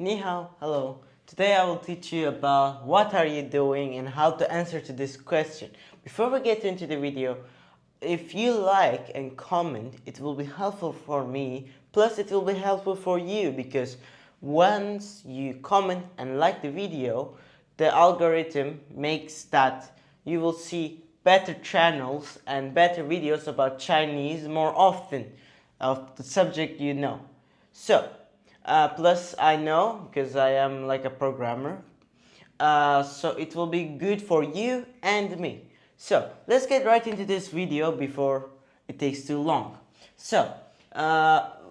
Ni hao, hello. Today I will teach you about what are you doing and how to answer to this question. Before we get into the video, if you like and comment, it will be helpful for me, plus it will be helpful for you because once you comment and like the video, the algorithm makes that you will see better channels and better videos about Chinese more often of the subject you know. So, plus I know because I am like a programmer, so it will be good for you and me. So let's get right into this video before it takes too long. So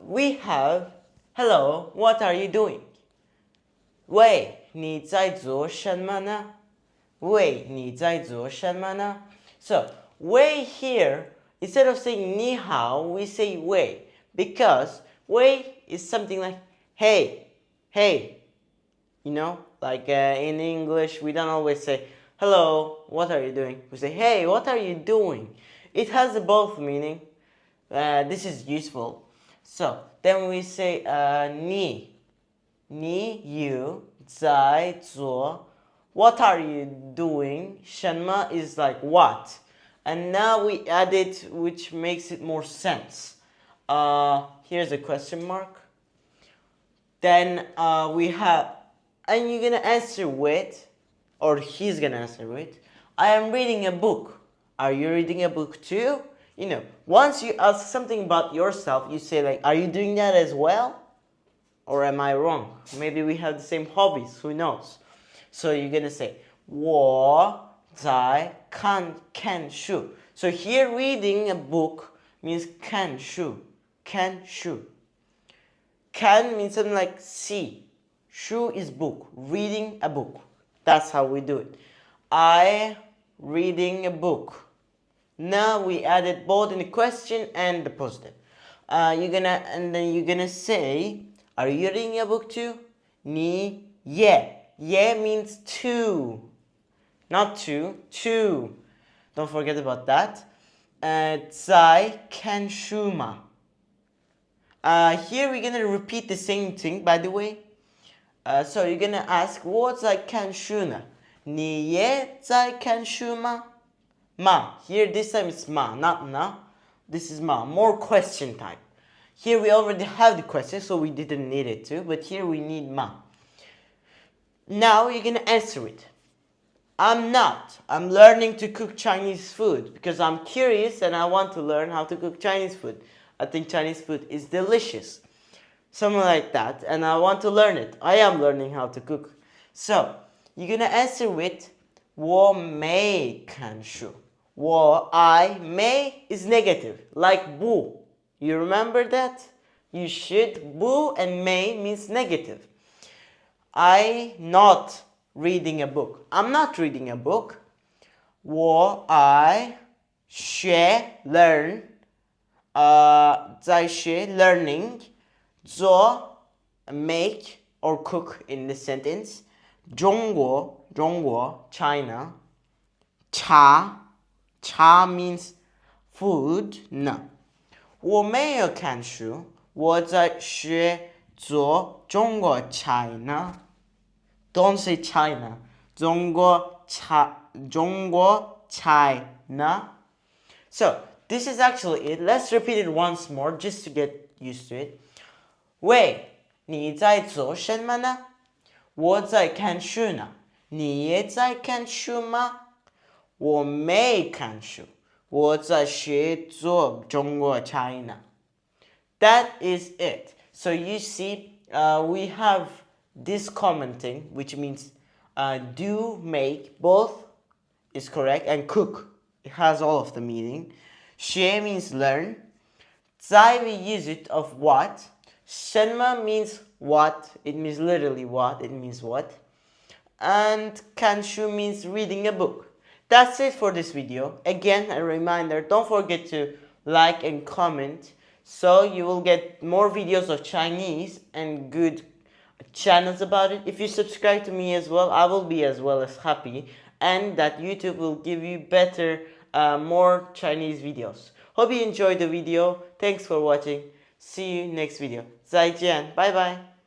we have hello, what are you doing? 喂，你在做什么呢？喂，你在做什么呢？ So wei here, instead of saying ni hao, we say wei because wei is something like hey, hey. You know, like in English, we don't always say hello, what are you doing? We say hey, what are you doing? It has both meaning. This is useful. So then we say ni, you, 在做. What are you doing? 什么 is like what. And now we add it, which makes it more sense. Here's a question mark. Then we have, and you're gonna answer with, or he's gonna answer with, I am reading a book. Are you reading a book too? You know, once you ask something about yourself, you say like, are you doing that as well? Or am I wrong? Maybe we have the same hobbies, who knows? So you're gonna say, 我在看书. So here reading a book means 看书. Can means something like see. Shu is book. Reading a book. That's how we do it. I reading a book. Now we added both in the question and the positive. And then you're gonna say, are you reading a book too? Ni ye. Ye means two. Not two. Don't forget about that. 在看书吗? Here we're gonna repeat the same thing, by the way. So you're gonna ask, 我在看书呢? 你也在看书吗? Ma. Here this time it's ma, not na. This is ma. More question type. Here we already have the question, so we didn't need it to. But here we need ma. Now you're gonna answer it. I'm not. I'm learning to cook Chinese food because I'm curious and I want to learn how to cook Chinese food. I think Chinese food is delicious. Something like that. And I want to learn it. I am learning how to cook. So, you're gonna answer with 我没看书. I may is negative. Like bu. You remember that? You should. Bu and may means negative. I not reading a book. I'm not reading a book. I learn. 在学 learning. 做 make or cook in the sentence. 中国 China. 茶 means food. No. 我没有看书. 我在学做中国 China. Don't say China. 中国 China. So, this is actually it. Let's repeat it once more just to get used to it. 喂，你在做什么呢？我在看书呢。你也在看书吗？我没看书。我在学做中国 China. That is it. So you see, we have this commenting, which means do, make, both is correct, and cook. It has all of the meaning. 学 means learn. 在 we use it of what. 什么 means what. It means literally what. It means what. And 看书 means reading a book. That's it for this video. Again, a reminder, don't forget to like and comment so you will get more videos of Chinese and good channels about it. If you subscribe to me as well, I will be as well as happy, and that YouTube will give you better, more Chinese videos. Hope you enjoyed the video. Thanks for watching. See you next video. 再见. Bye bye.